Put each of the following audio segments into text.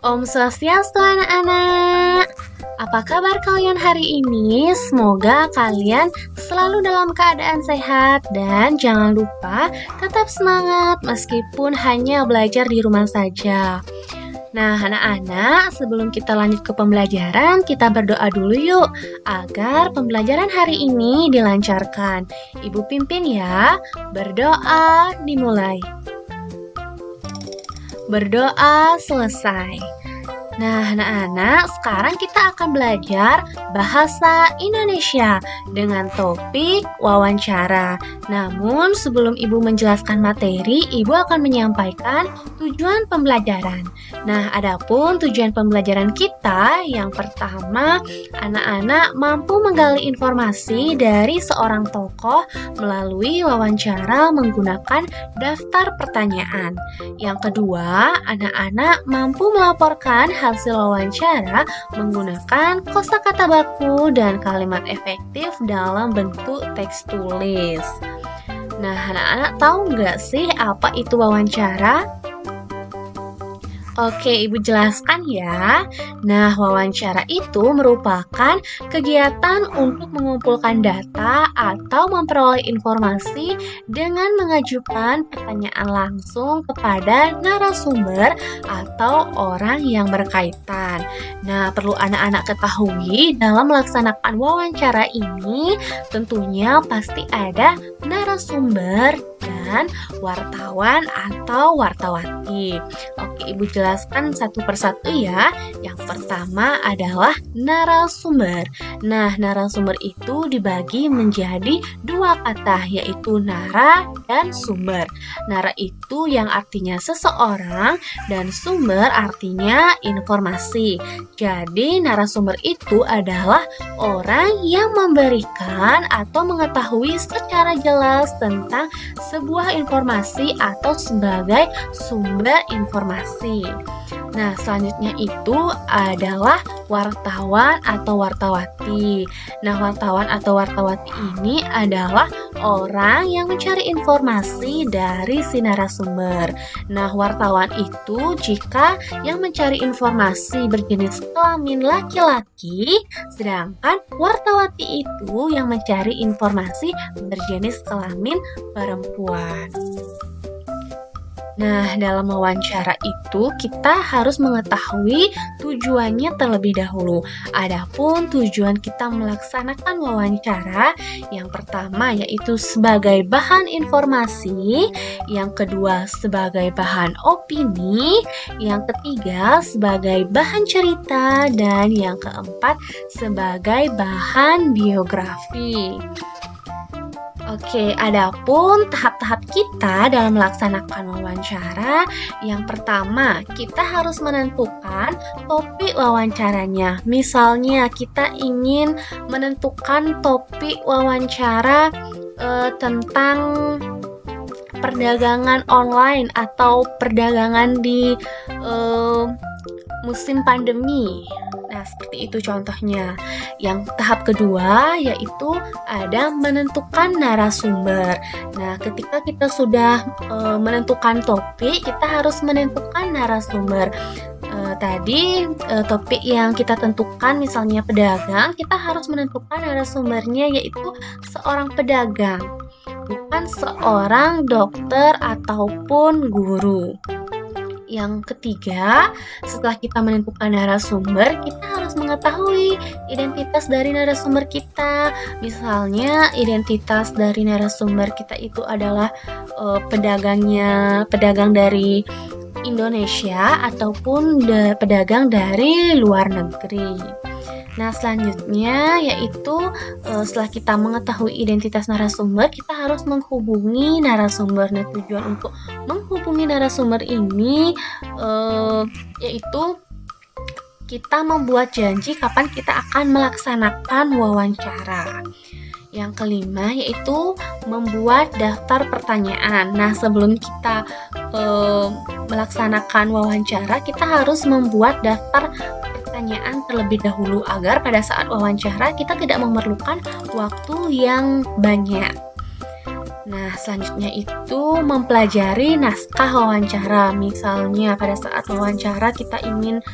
Om Swastiastu anak-anak. Apa kabar kalian hari ini? Semoga kalian selalu dalam keadaan sehat dan jangan lupa tetap semangat meskipun hanya belajar di rumah saja. Nah, anak-anak, sebelum kita lanjut ke pembelajaran, kita berdoa dulu yuk agar pembelajaran hari ini dilancarkan. Ibu pimpin ya. Berdoa dimulai. Berdoa selesai. Nah, anak-anak, sekarang kita akan belajar bahasa Indonesia dengan topik wawancara. Namun, sebelum Ibu menjelaskan materi, Ibu akan menyampaikan tujuan pembelajaran. Nah, adapun tujuan pembelajaran kita, yang pertama, anak-anak mampu menggali informasi dari seorang tokoh melalui wawancara menggunakan daftar pertanyaan. Yang kedua, anak-anak mampu melaporkan hasil wawancara menggunakan kosakata baku dan kalimat efektif dalam bentuk teks tulis. Nah, anak-anak tahu nggak sih apa itu wawancara? Oke, Ibu jelaskan ya. Nah, wawancara itu merupakan kegiatan untuk mengumpulkan data atau memperoleh informasi dengan mengajukan pertanyaan langsung kepada narasumber atau orang yang berkaitan. Nah, perlu anak-anak ketahui dalam melaksanakan wawancara ini tentunya pasti ada narasumber dan wartawan atau wartawati. Oke, Ibu jelaskan satu persatu ya. Yang pertama adalah narasumber. Nah, narasumber itu dibagi menjadi dua kata, yaitu nara dan sumber. Nara itu yang artinya seseorang dan sumber artinya informasi. Jadi, narasumber itu adalah orang yang memberikan atau mengetahui secara jelas tentang sebuah informasi atau sebagai sumber informasi. Nah, selanjutnya itu adalah wartawan atau wartawati. Nah, wartawan atau wartawati ini adalah orang yang mencari informasi dari si narasumber. Nah, wartawan itu jika yang mencari informasi berjenis kelamin laki-laki, sedangkan wartawati itu yang mencari informasi berjenis kelamin perempuan. Nah, dalam wawancara itu kita harus mengetahui tujuannya terlebih dahulu. Adapun tujuan kita melaksanakan wawancara, yang pertama yaitu sebagai bahan informasi, yang kedua sebagai bahan opini, yang ketiga sebagai bahan cerita, dan yang keempat sebagai bahan biografi. Oke, adapun tahap-tahap kita dalam melaksanakan wawancara, yang pertama, kita harus menentukan topik wawancaranya. Misalnya, kita ingin menentukan topik wawancara tentang perdagangan online atau perdagangan di musim pandemi. Nah, seperti itu contohnya. Yang tahap kedua yaitu ada menentukan narasumber. Nah, ketika kita sudah menentukan topik, kita harus menentukan narasumber. Topik yang kita tentukan misalnya pedagang, kita harus menentukan narasumbernya yaitu seorang pedagang, bukan seorang dokter ataupun guru. Yang ketiga, setelah kita menentukan narasumber, kita harus mengetahui identitas dari narasumber kita. Misalnya, identitas dari narasumber kita itu adalah pedagang dari Indonesia ataupun pedagang dari luar negeri. Nah, selanjutnya yaitu setelah kita mengetahui identitas narasumber, kita harus menghubungi narasumber. Nah, tujuan untuk menghubungi narasumber ini yaitu kita membuat janji kapan kita akan melaksanakan wawancara. Yang kelima yaitu membuat daftar pertanyaan. Nah, sebelum kita melaksanakan wawancara, kita harus membuat daftar pertanyaan terlebih dahulu agar pada saat wawancara kita tidak memerlukan waktu yang banyak. Nah, selanjutnya itu mempelajari naskah wawancara. Misalnya pada saat wawancara kita ingin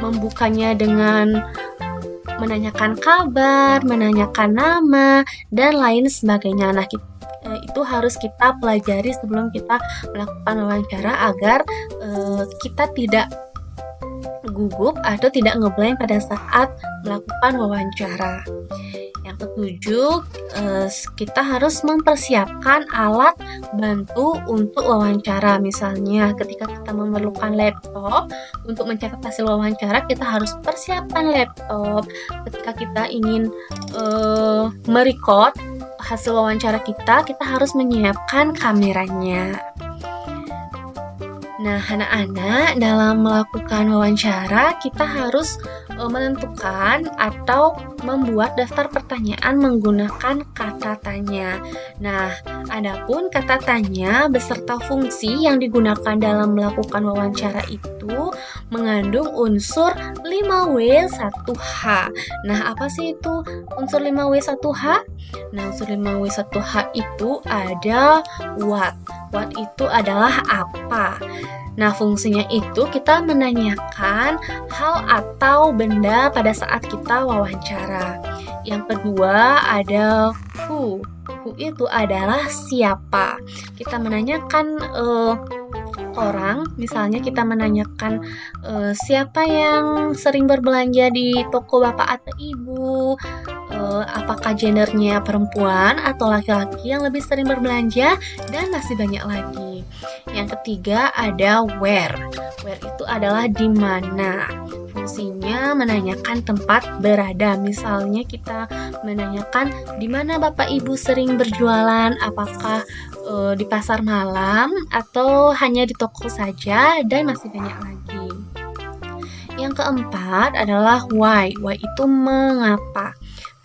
membukanya dengan menanyakan kabar, menanyakan nama, dan lain sebagainya. Nah, itu harus kita pelajari sebelum kita melakukan wawancara agar kita tidak gugup atau tidak ngeblank pada saat melakukan wawancara. Yang ketujuh, kita harus mempersiapkan alat bantu untuk wawancara. Misalnya ketika kita memerlukan laptop untuk mencatat hasil wawancara, kita harus persiapkan laptop. Ketika kita ingin merecord hasil wawancara kita harus menyiapkan kameranya. Nah, anak-anak, dalam melakukan wawancara, kita harus menentukan atau membuat daftar pertanyaan menggunakan kata tanya. Nah, adapun kata tanya beserta fungsi yang digunakan dalam melakukan wawancara itu mengandung unsur 5W1H. Nah, apa sih itu unsur 5W1H? Nah, unsur 5W1H itu ada what. What itu adalah apa. Nah, fungsinya itu kita menanyakan hal atau benda pada saat kita wawancara. Yang kedua ada who. Who itu adalah siapa. Kita menanyakan orang, misalnya kita menanyakan siapa yang sering berbelanja di toko bapak atau ibu, apakah gendernya perempuan atau laki-laki yang lebih sering berbelanja, dan masih banyak lagi. Yang ketiga ada where. Where itu adalah di mana. Fungsinya menanyakan tempat berada. Misalnya kita menanyakan di mana bapak ibu sering berjualan, apakah di pasar malam atau hanya di toko saja, dan masih banyak lagi. Yang keempat adalah why. Why itu mengapa.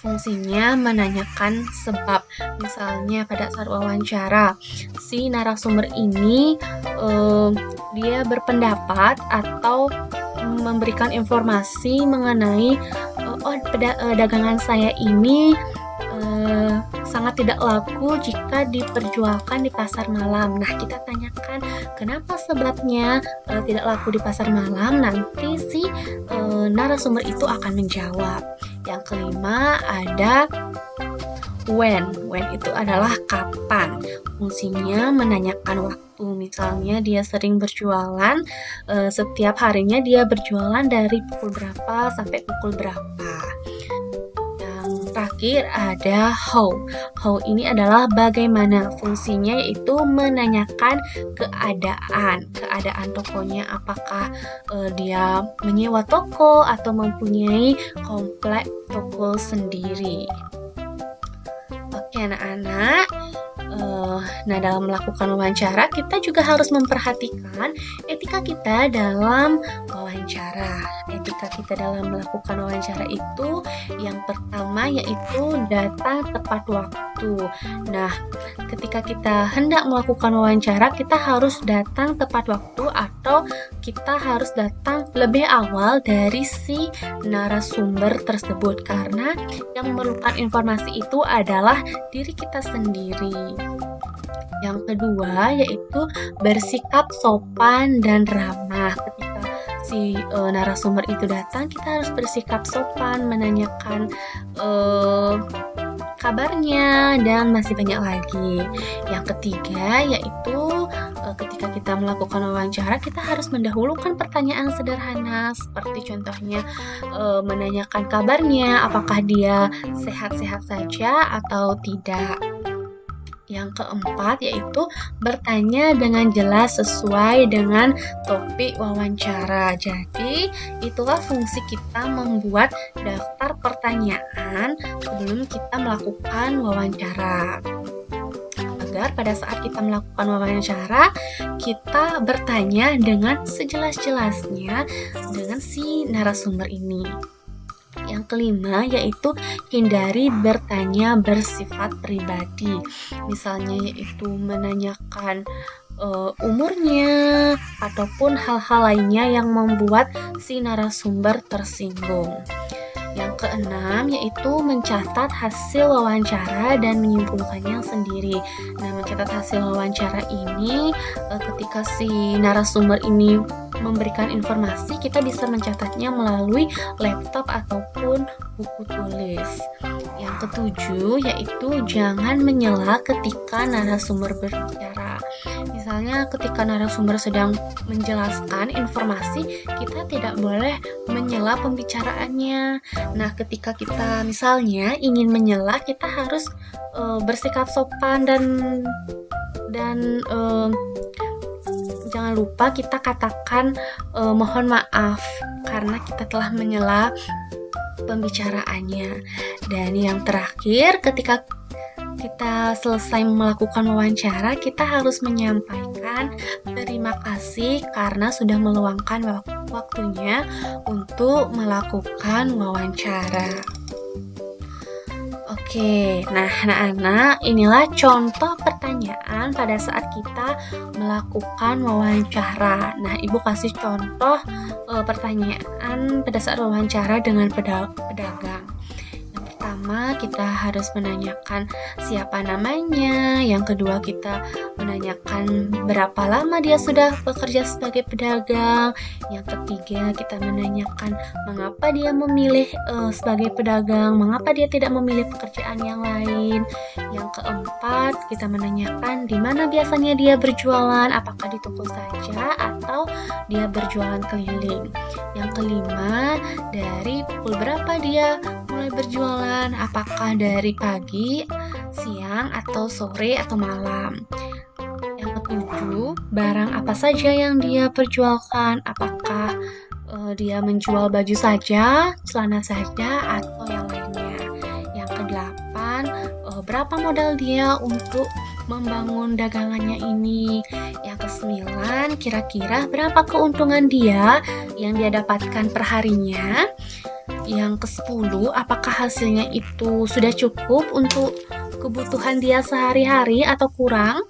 Fungsinya menanyakan sebab. Misalnya pada saat wawancara, si narasumber ini dia berpendapat atau memberikan informasi mengenai dagangan saya ini sangat tidak laku jika diperjualkan di pasar malam. Nah, kita tanyakan kenapa sebabnya tidak laku di pasar malam. Nanti si narasumber itu akan menjawab. Yang kelima ada when. When itu adalah kapan. Fungsinya menanyakan waktu. Misalnya dia sering berjualan, setiap harinya dia berjualan dari pukul berapa sampai pukul berapa. Terakhir ada how. How ini adalah bagaimana. Fungsinya yaitu menanyakan keadaan tokonya, apakah dia menyewa toko atau mempunyai komplek toko sendiri. Oke anak-anak, nah dalam melakukan wawancara kita juga harus memperhatikan etika kita dalam wawancara. Etika kita dalam melakukan wawancara itu yang pertama yaitu datang tepat waktu. Nah, ketika kita hendak melakukan wawancara, kita harus datang tepat waktu atau kita harus datang lebih awal dari si narasumber tersebut, karena yang memerlukan informasi itu adalah diri kita sendiri. Yang kedua yaitu bersikap sopan dan ramah. Ketika si narasumber itu datang, kita harus bersikap sopan, menanyakan kabarnya, dan masih banyak lagi. Yang ketiga yaitu ketika kita melakukan wawancara, kita harus mendahulukan pertanyaan sederhana, seperti contohnya menanyakan kabarnya, apakah dia sehat-sehat saja atau tidak. Yang keempat yaitu bertanya dengan jelas sesuai dengan topik wawancara. Jadi itulah fungsi kita membuat daftar pertanyaan sebelum kita melakukan wawancara, agar pada saat kita melakukan wawancara kita bertanya dengan sejelas-jelasnya dengan si narasumber ini. Yang kelima yaitu hindari bertanya bersifat pribadi. Misalnya yaitu menanyakan umurnya ataupun hal-hal lainnya yang membuat si narasumber tersinggung. Yang keenam yaitu mencatat hasil wawancara dan menyimpulkannya sendiri. Nah, mencatat hasil wawancara ini ketika si narasumber ini memberikan informasi, kita bisa mencatatnya melalui laptop ataupun buku tulis. Yang ketujuh yaitu jangan menyela ketika narasumber berbicara. Misalnya ketika narasumber sedang menjelaskan informasi, kita tidak boleh menyela pembicaraannya. Nah, ketika kita misalnya ingin menyela, kita harus bersikap sopan dan jangan lupa kita katakan mohon maaf karena kita telah menyela pembicaraannya. Dan yang terakhir, ketika kita selesai melakukan wawancara, kita harus menyampaikan terima kasih karena sudah meluangkan waktunya untuk melakukan wawancara. Oke, nah anak-anak, inilah contoh pertanyaan pada saat kita melakukan wawancara. Nah, Ibu kasih contoh pertanyaan pada saat wawancara dengan pedagang. Yang pertama, kita harus menanyakan siapa namanya. Yang kedua, kita menanyakan berapa lama dia sudah bekerja sebagai pedagang. Yang ketiga, kita menanyakan mengapa dia memilih sebagai pedagang, mengapa dia tidak memilih pekerjaan yang lain. Yang keempat, kita menanyakan di mana biasanya dia berjualan, apakah di toko saja atau dia berjualan keliling. Yang kelima, dari pukul berapa dia mulai berjualan, apakah dari pagi, siang, atau sore, atau malam. Yang ketujuh, barang apa saja yang dia perjualkan, apakah dia menjual baju saja, celana saja, atau yang lainnya. Yang kedelapan, berapa modal dia untuk membangun dagangannya ini. Yang kesembilan, kira-kira berapa keuntungan dia yang dia dapatkan per harinya. Yang ke-10, apakah hasilnya itu sudah cukup untuk kebutuhan dia sehari-hari atau kurang.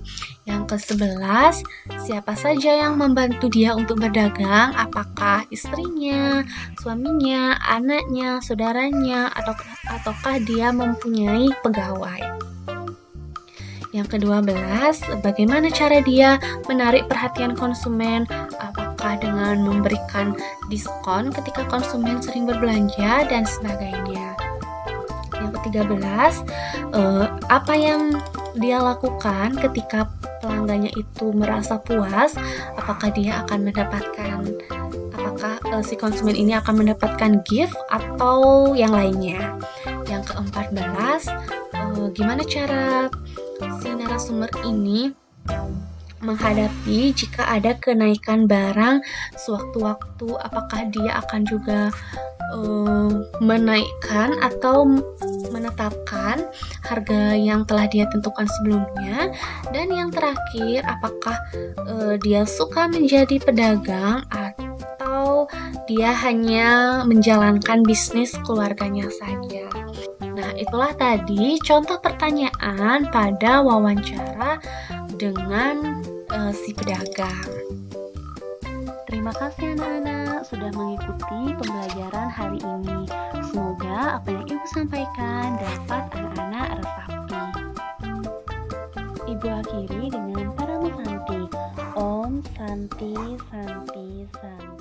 Yang ke-11, siapa saja yang membantu dia untuk berdagang, apakah istrinya, suaminya, anaknya, saudaranya, ataukah dia mempunyai pegawai. Yang ke-12, bagaimana cara dia menarik perhatian konsumen, apakah dengan memberikan diskon ketika konsumen sering berbelanja dan sebagainya. Yang ke-13, apa yang dia lakukan ketika pelanggannya itu merasa puas, apakah si konsumen ini akan mendapatkan gift atau yang lainnya. Yang ke-14, gimana cara si narasumber ini menghadapi jika ada kenaikan barang sewaktu-waktu, apakah dia akan juga menaikkan atau menetapkan harga yang telah dia tentukan sebelumnya. Dan yang terakhir, apakah dia suka menjadi pedagang atau dia hanya menjalankan bisnis keluarganya saja. Nah, itulah tadi contoh pertanyaan pada wawancara dengan si pedagang. Terima kasih anak-anak sudah mengikuti pembelajaran hari ini. Semoga apa yang Ibu sampaikan dapat anak-anak resapi. Ibu akhiri dengan Parama Santi. Om Santi Santi Santi.